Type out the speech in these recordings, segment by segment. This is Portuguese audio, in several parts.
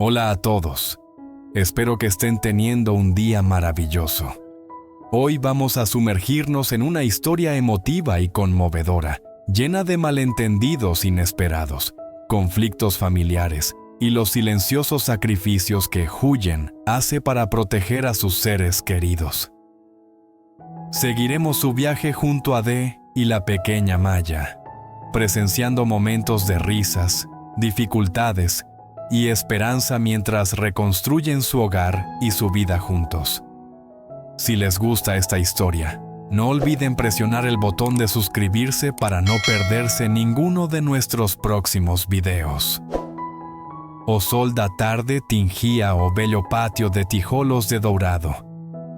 Hola a todos. Espero que estén teniendo un día maravilloso. Hoy vamos a sumergirnos en una historia emotiva y conmovedora, llena de malentendidos inesperados, conflictos familiares y los silenciosos sacrificios que Huyen hace para proteger a sus seres queridos. Seguiremos su viaje junto a De y la pequeña Maya, presenciando momentos de risas, dificultades y esperanza mientras reconstruyen su hogar y su vida juntos. Si les gusta esta historia, no olviden presionar el botón de suscribirse para no perderse ninguno de nuestros próximos videos. O sol da tarde tingía o bello patio de tijolos de dourado,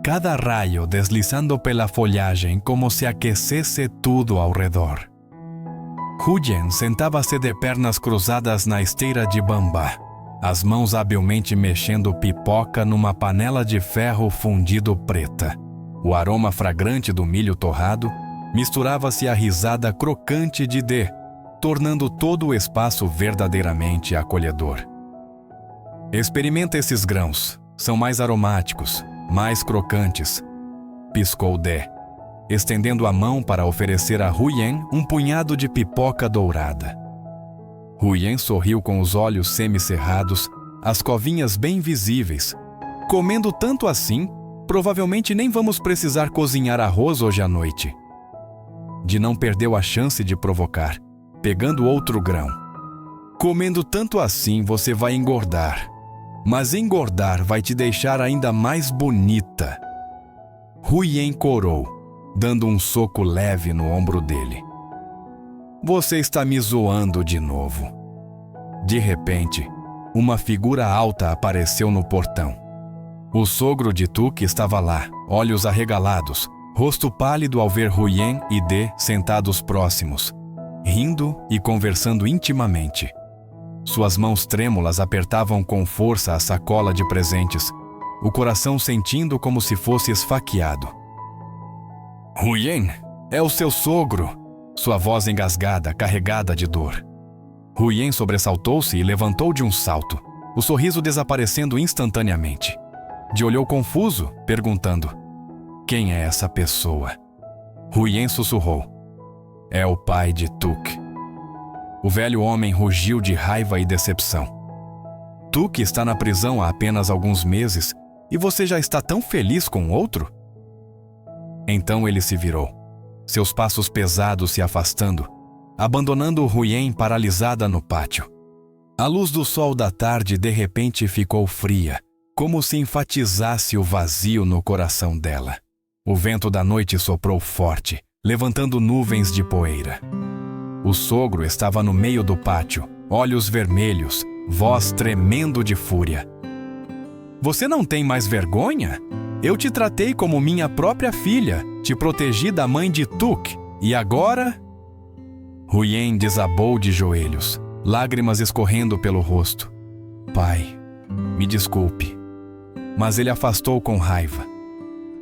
cada rayo deslizando pela folhagem como se aquecesse tudo ao redor. Huyen sentava-se de pernas cruzadas na esteira de bambá, as mãos habilmente mexendo pipoca numa panela de ferro fundido preta. O aroma fragrante do milho torrado misturava-se à risada crocante de De, tornando todo o espaço verdadeiramente acolhedor. Experimenta esses grãos, são mais aromáticos, mais crocantes, piscou De, estendendo a mão para oferecer a Huyen um punhado de pipoca dourada. Huyen sorriu com os olhos semicerrados, as covinhas bem visíveis. Comendo tanto assim, provavelmente nem vamos precisar cozinhar arroz hoje à noite. De não perdeu a chance de provocar, pegando outro grão. Comendo tanto assim, você vai engordar. Mas engordar vai te deixar ainda mais bonita. Huyen corou, dando um soco leve no ombro dele. Você está me zoando de novo. De repente, uma figura alta apareceu no portão. O sogro de Tuk estava lá, olhos arregalados, rosto pálido ao ver Huyen e De sentados próximos, rindo e conversando intimamente. Suas mãos trêmulas apertavam com força a sacola de presentes, o coração sentindo como se fosse esfaqueado. Huyen, é o seu sogro! Sua voz engasgada, carregada de dor. Huyen sobressaltou-se e levantou de um salto, o sorriso desaparecendo instantaneamente. De olhou confuso, perguntando: quem é essa pessoa? Huyen sussurrou: é o pai de Tuk. O velho homem rugiu de raiva e decepção. Tuk está na prisão há apenas alguns meses e você já está tão feliz com outro? Então ele se virou, seus passos pesados se afastando, abandonando Huyen paralisada no pátio. A luz do sol da tarde de repente ficou fria, como se enfatizasse o vazio no coração dela. O vento da noite soprou forte, levantando nuvens de poeira. O sogro estava no meio do pátio, olhos vermelhos, voz tremendo de fúria. Você não tem mais vergonha? Eu te tratei como minha própria filha, te protegi da mãe de Tuk, e agora... Huyen desabou de joelhos, lágrimas escorrendo pelo rosto. Pai, me desculpe. Mas ele afastou com raiva.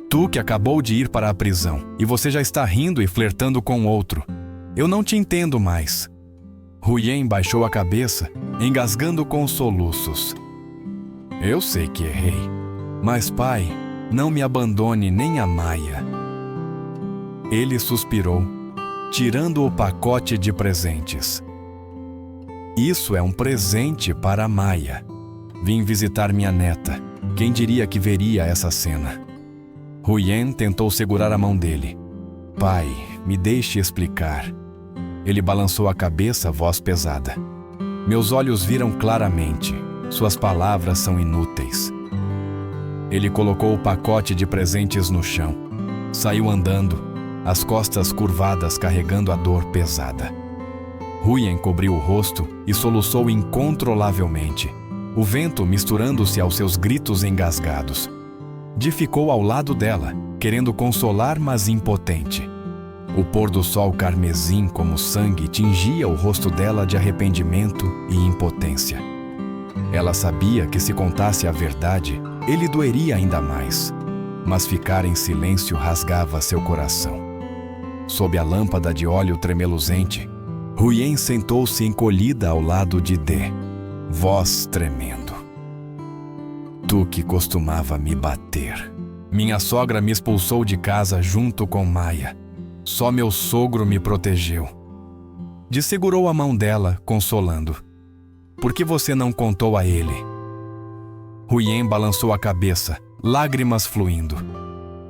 Tuk acabou de ir para a prisão, e você já está rindo e flertando com outro. Eu não te entendo mais. Huyen baixou a cabeça, engasgando com soluços. Eu sei que errei, mas pai, não me abandone nem a Maya. Ele suspirou, tirando o pacote de presentes. Isso é um presente para a Maya. Vim visitar minha neta. Quem diria que veria essa cena? Huyen tentou segurar a mão dele. Pai, me deixe explicar. Ele balançou a cabeça, voz pesada. Meus olhos viram claramente. Suas palavras são inúteis. Ele colocou o pacote de presentes no chão. Saiu andando, as costas curvadas carregando a dor pesada. Huyen cobriu o rosto e soluçou incontrolavelmente, o vento misturando-se aos seus gritos engasgados. Di ficou ao lado dela, querendo consolar, mas impotente. O pôr do sol carmesim como sangue tingia o rosto dela de arrependimento e impotência. Ela sabia que se contasse a verdade, ele doeria ainda mais, mas ficar em silêncio rasgava seu coração. Sob a lâmpada de óleo tremeluzente, Huyen sentou-se encolhida ao lado de De, voz tremendo. Tuque costumava me bater. Minha sogra me expulsou de casa junto com Maia. Só meu sogro me protegeu. Di segurou a mão dela, consolando. Por que você não contou a ele? Huyen balançou a cabeça, lágrimas fluindo.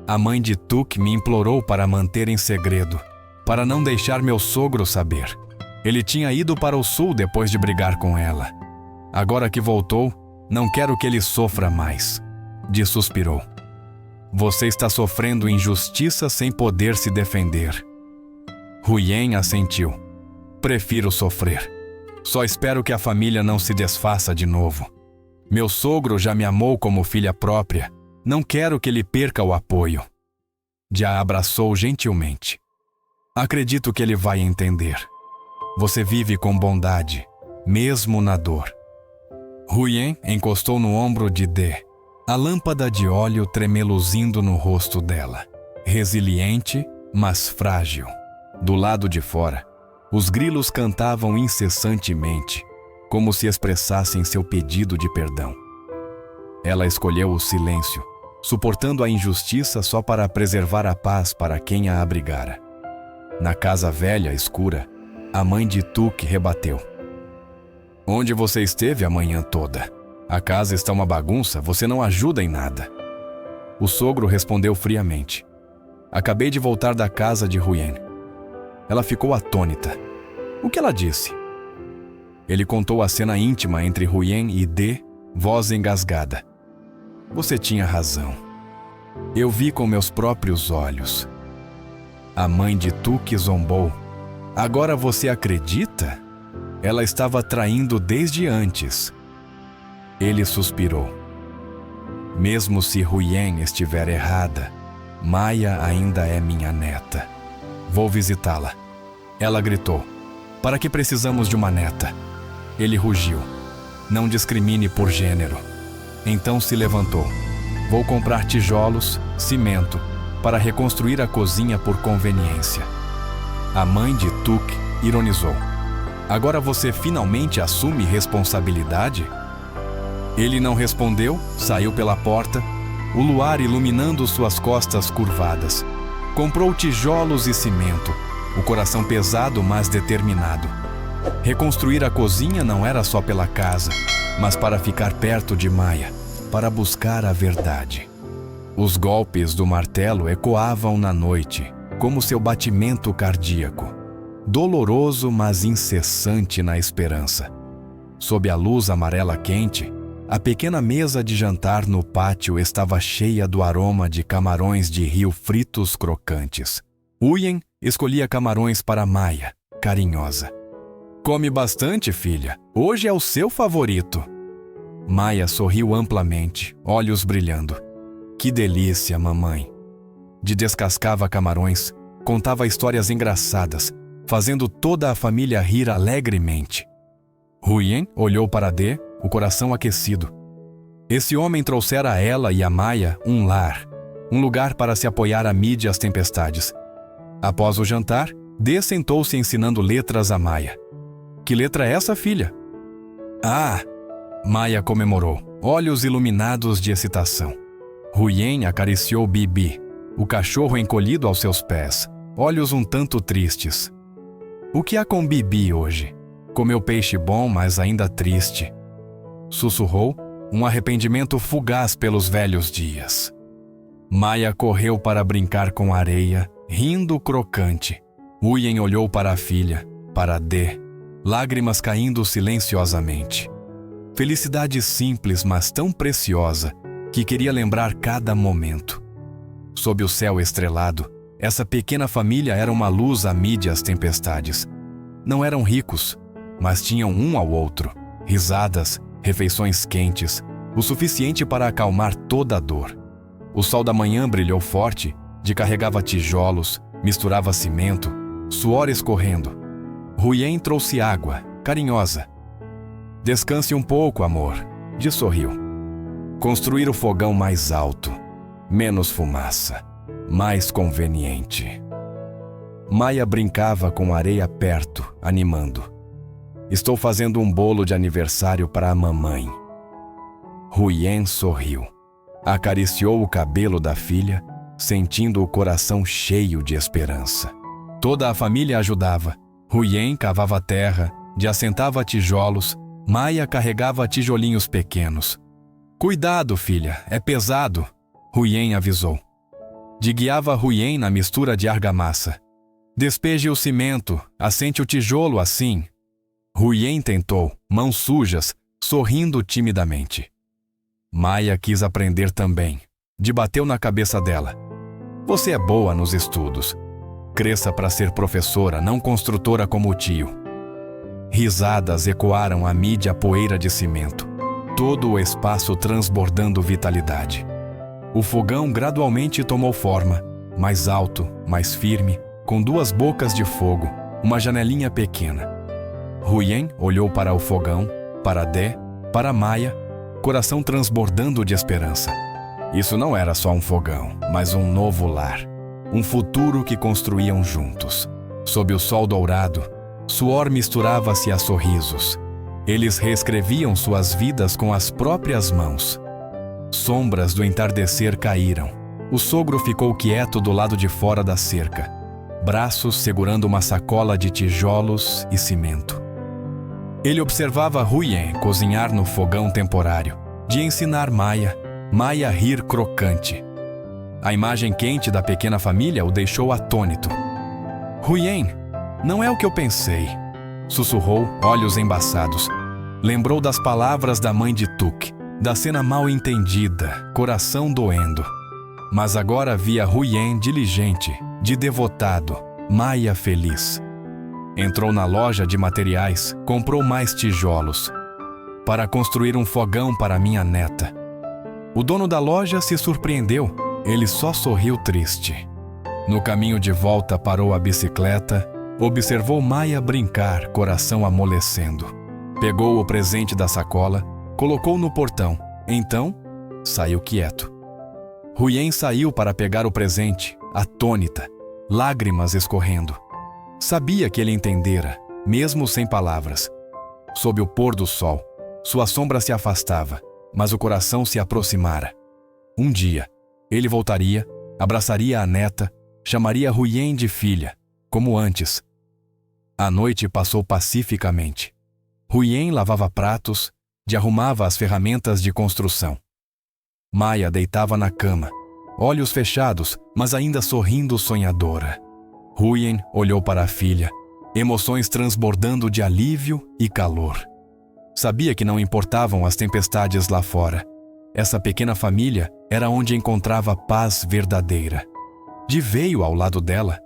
A mãe de Tuque me implorou para manter em segredo, para não deixar meu sogro saber. Ele tinha ido para o sul depois de brigar com ela. Agora que voltou, não quero que ele sofra mais. Di suspirou. Você está sofrendo injustiça sem poder se defender. Huyen assentiu. Prefiro sofrer. Só espero que a família não se desfaça de novo. Meu sogro já me amou como filha própria. Não quero que ele perca o apoio. Di a abraçou gentilmente. Acredito que ele vai entender. Você vive com bondade, mesmo na dor. Huyen encostou no ombro de Dê. A lâmpada de óleo tremeluzindo no rosto dela. Resiliente, mas frágil. Do lado de fora, os grilos cantavam incessantemente, como se expressassem seu pedido de perdão. Ela escolheu o silêncio, suportando a injustiça só para preservar a paz para quem a abrigara. Na casa velha, escura, a mãe de Tuque rebateu. Onde você esteve a manhã toda? A casa está uma bagunça, você não ajuda em nada. O sogro respondeu friamente. Acabei de voltar da casa de Huyen. Ela ficou atônita. O que ela disse? Ele contou a cena íntima entre Huyen e Dê, voz engasgada. Você tinha razão. Eu vi com meus próprios olhos. A mãe de Tuque zombou. Agora você acredita? Ela estava traindo desde antes. Ele suspirou. Mesmo se Huyen estiver errada, Maia ainda é minha neta. Vou visitá-la. Ela gritou. Para que precisamos de uma neta? Ele rugiu. Não discrimine por gênero. Então se levantou. Vou comprar tijolos, cimento, para reconstruir a cozinha por conveniência. A mãe de Tuque ironizou. Agora você finalmente assume responsabilidade? Ele não respondeu, saiu pela porta, o luar iluminando suas costas curvadas. Comprou tijolos e cimento, o coração pesado, mas determinado. Reconstruir a cozinha não era só pela casa, mas para ficar perto de Maia, para buscar a verdade. Os golpes do martelo ecoavam na noite, como seu batimento cardíaco, doloroso, mas incessante na esperança. Sob a luz amarela quente, a pequena mesa de jantar no pátio estava cheia do aroma de camarões de rio fritos crocantes. Huyen escolhia camarões para Maia, carinhosa. Come bastante, filha. Hoje é o seu favorito. Maia sorriu amplamente, olhos brilhando. Que delícia, mamãe. Di descascava camarões, contava histórias engraçadas, fazendo toda a família rir alegremente. Huyen olhou para Dê, o coração aquecido. Esse homem trouxera a ela e a Maia um lar, um lugar para se apoiar à mídia às tempestades. Após o jantar, Dê sentou-se ensinando letras a Maia. Que letra é essa, filha? Ah! Maia comemorou, olhos iluminados de excitação. Huyen acariciou Bibi, o cachorro encolhido aos seus pés, olhos um tanto tristes. O que há com Bibi hoje? Comeu peixe bom, mas ainda triste. Sussurrou, um arrependimento fugaz pelos velhos dias. Maia correu para brincar com a areia, rindo crocante. Huyen olhou para a filha, para Dê, lágrimas caindo silenciosamente. Felicidade simples, mas tão preciosa, que queria lembrar cada momento. Sob o céu estrelado, essa pequena família era uma luz à mídia às tempestades. Não eram ricos, mas tinham um ao outro, risadas, refeições quentes, o suficiente para acalmar toda a dor. O sol da manhã brilhou forte, Di carregava tijolos, misturava cimento, suor escorrendo. Huyen trouxe água, carinhosa. Descanse um pouco, amor, Di sorriu. Construir o fogão mais alto, menos fumaça, mais conveniente. Maia brincava com areia perto, animando. Estou fazendo um bolo de aniversário para a mamãe. Huyen sorriu. Acariciou o cabelo da filha, sentindo o coração cheio de esperança. Toda a família ajudava. Huyen cavava terra, assentava tijolos, Maia carregava tijolinhos pequenos. Cuidado, filha, é pesado, Huyen avisou. Guiava Huyen na mistura de argamassa. Despeje o cimento, assente o tijolo assim. Huyen tentou, mãos sujas, sorrindo timidamente. Maia quis aprender também. Bateu na cabeça dela. Você é boa nos estudos. Cresça para ser professora, não construtora como o tio. Risadas ecoaram a mídia poeira de cimento. Todo o espaço transbordando vitalidade. O fogão gradualmente tomou forma, mais alto, mais firme, com 2 bocas de fogo, uma janelinha pequena. Huyen olhou para o fogão, para Dé, para Maia, coração transbordando de esperança. Isso não era só um fogão, mas um novo lar. Um futuro que construíam juntos. Sob o sol dourado, suor misturava-se a sorrisos. Eles reescreviam suas vidas com as próprias mãos. Sombras do entardecer caíram. O sogro ficou quieto do lado de fora da cerca, braços segurando uma sacola de tijolos e cimento. Ele observava Huyen cozinhar no fogão temporário, de ensinar Maia a rir crocante. A imagem quente da pequena família o deixou atônito. Huyen, não é o que eu pensei, sussurrou, olhos embaçados. Lembrou das palavras da mãe de Tuk, da cena mal entendida, coração doendo. Mas agora via Huyen diligente, de devotado, Maia feliz. Entrou na loja de materiais, comprou mais tijolos. Para construir um fogão para minha neta. O dono da loja se surpreendeu. Ele só sorriu triste. No caminho de volta parou a bicicleta, observou Maia brincar, coração amolecendo. Pegou o presente da sacola, colocou no portão. Então, saiu quieto. Huyen saiu para pegar o presente, atônita, lágrimas escorrendo. Sabia que ele entendera, mesmo sem palavras. Sob o pôr do sol, sua sombra se afastava, mas o coração se aproximara. Um dia, ele voltaria, abraçaria a neta, chamaria Huyen de filha, como antes. A noite passou pacificamente. Huyen lavava pratos, arrumava as ferramentas de construção. Maia deitava na cama, olhos fechados, mas ainda sorrindo sonhadora. Huyen olhou para a filha, emoções transbordando de alívio e calor. Sabia que não importavam as tempestades lá fora. Essa pequena família era onde encontrava paz verdadeira. Veio ao lado dela,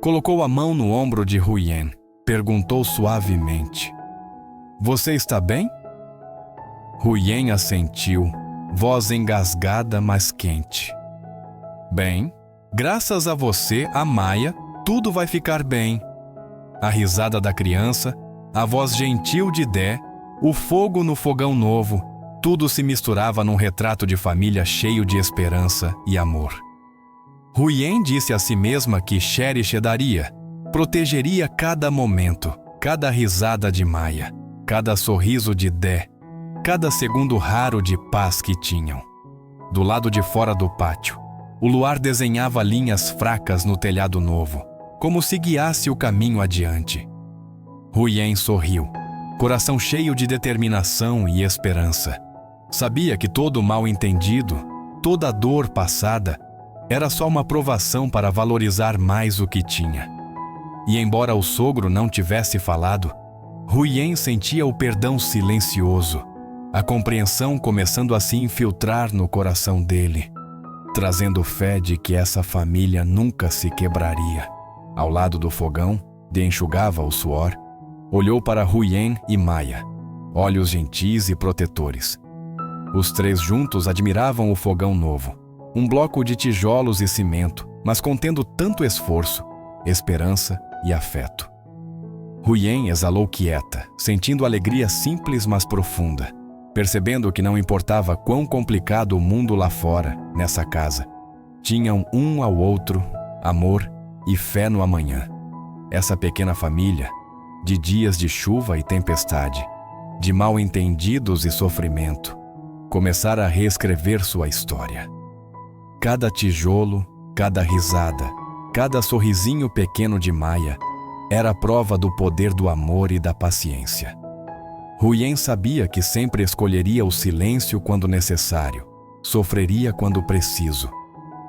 colocou a mão no ombro de Huyen, perguntou suavemente: Você está bem? Huyen assentiu, voz engasgada, mas quente. Bem, graças a você, a Maia, tudo vai ficar bem. A risada da criança, a voz gentil de Dé, o fogo no fogão novo, tudo se misturava num retrato de família cheio de esperança e amor. Huyen disse a si mesma que cherisharia, protegeria cada momento, cada risada de Maia, cada sorriso de Dé, cada segundo raro de paz que tinham. Do lado de fora do pátio, o luar desenhava linhas fracas no telhado novo, como se guiasse o caminho adiante. Huyen sorriu, coração cheio de determinação e esperança. Sabia que todo mal entendido, toda dor passada, era só uma provação para valorizar mais o que tinha. E embora o sogro não tivesse falado, Huyen sentia o perdão silencioso, a compreensão começando a se infiltrar no coração dele, trazendo fé de que essa família nunca se quebraria. Ao lado do fogão, Dé enxugava o suor, olhou para Huyen e Maia, olhos gentis e protetores. Os 3 juntos admiravam o fogão novo, um bloco de tijolos e cimento, mas contendo tanto esforço, esperança e afeto. Huyen exalou quieta, sentindo alegria simples mas profunda, percebendo que não importava quão complicado o mundo lá fora, nessa casa. Tinham um ao outro, amor e fé no amanhã. Essa pequena família, de dias de chuva e tempestade, de mal-entendidos e sofrimento, começar a reescrever sua história. Cada tijolo, cada risada, cada sorrisinho pequeno de Maya era prova do poder do amor e da paciência. Huyen sabia que sempre escolheria o silêncio quando necessário, sofreria quando preciso,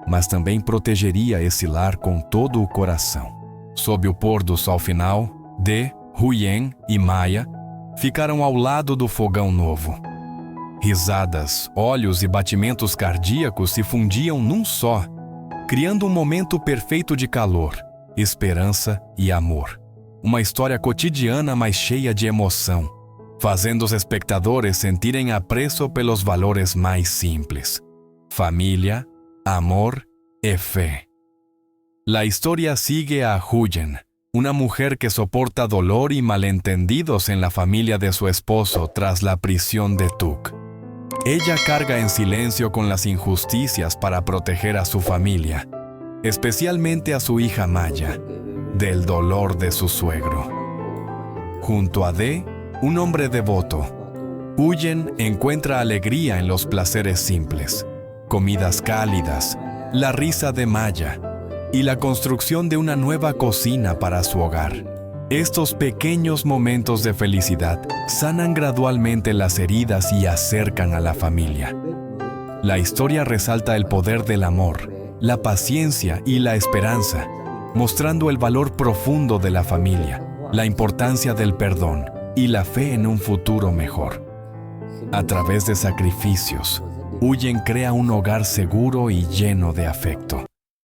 mas também protegeria esse lar com todo o coração. Sob o pôr do sol final, De, Huyen e Maya ficaram ao lado do fogão novo. Risadas, olhos e batimentos cardíacos se fundiam num só, criando um momento perfeito de calor, esperança e amor. Uma história cotidiana, mas cheia de emoção, fazendo os espectadores sentirem apreço pelos valores mais simples: família, amor e fe. La historia sigue a Huyen, una mujer que soporta dolor y malentendidos en la familia de su esposo tras la prisión de Tuk. Ella carga en silencio con las injusticias para proteger a su familia, especialmente a su hija Maya, del dolor de su suegro. Junto a De, un hombre devoto, Huyen encuentra alegría en los placeres simples, comidas cálidas, la risa de Maya y la construcción de una nueva cocina para su hogar. Estos pequeños momentos de felicidad sanan gradualmente las heridas y acercan a la familia. La historia resalta el poder del amor, la paciencia y la esperanza, mostrando el valor profundo de la familia, la importancia del perdón y la fe en un futuro mejor. A través de sacrificios, Huyen crea un hogar seguro y lleno de afecto.